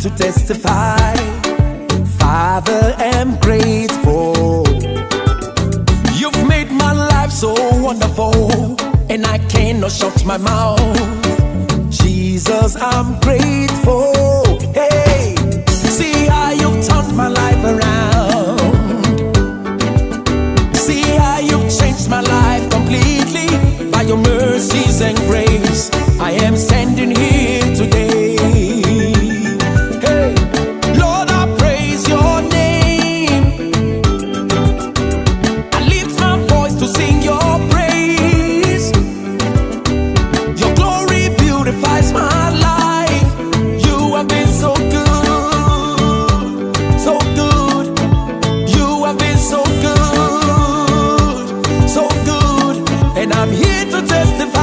to testify. Father, I'm grateful. You've made my life so wonderful, and I cannot shut my mouth. Jesus, I'm grateful. Hey, see how you've turned my life around. See how you've changed my life completely. By your mercies and grace, I am standing here today. Hey, Lord, I praise your name. I lift my voice to sing your praise. Your glory beautifies my life. You have been so good, so good. You have been so good, so good. And I'm here to testify.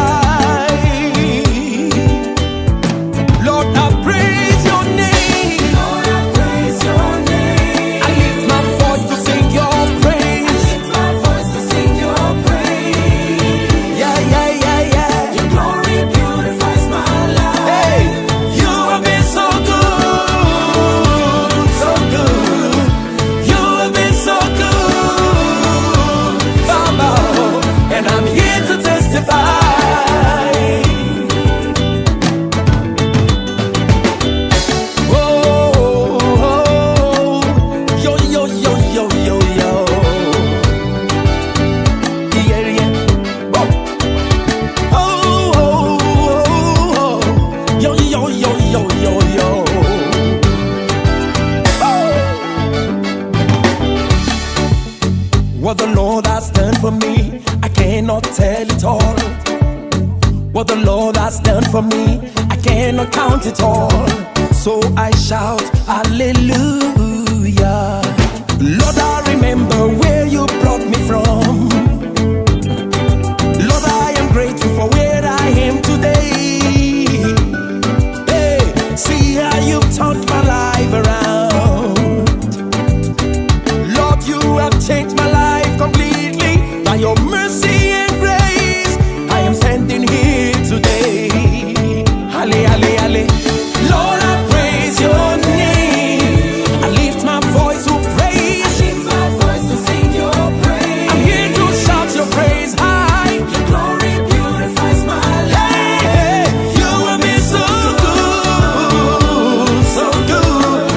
Lord, I praise your name. Lord, I praise your name. I lift my voice to sing your praise. I lift my voice to sing your praise. Yeah, yeah, yeah, yeah. Your glory beautifies my life. Hey, you have been so good, so good. You have been so good, Baba. And I'm here to testify. What the Lord has done for me, I cannot tell it all. What the Lord has done for me, I cannot count it all. So I shout hallelujah. Lord, I remember where you brought me from. Lord, I am grateful for where I am today. Hey, see how you've turned my life around. Lord, you have changed my life completely. By your mercy and grace, I am standing here today. Halle, halle, halle. Lord, I praise your name. I lift my voice to praise. I lift my voice to sing your praise. I'm here to shout your praise high. Your glory beautifies my life. Hey, you have been so good, so good.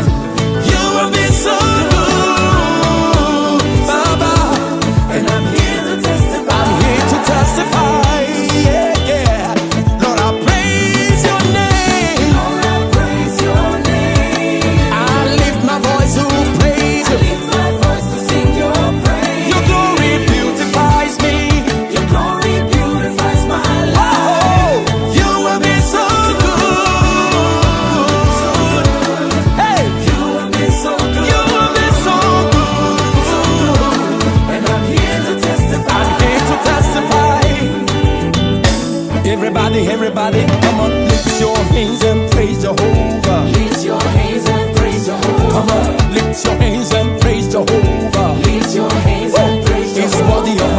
You have been so good, Baba. And I'm here to testify. I'm here to testify. Yeah, yeah. Lord, I praise your name. Lord, I praise your name. I lift my voice to praise. I lift my voice to sing your praise. Your glory beautifies me. Your glory beautifies my life. Oh, you have been so good, so good. Hey, you have been so good. You have been so good. And I'm here to testify. I'm here to testify. Everybody, everybody, come on, lift your hands and praise Jehovah. Lift your hands and praise Jehovah. Come on, lift your hands and praise Jehovah. Lift your hands and praise He's Jehovah. worthy of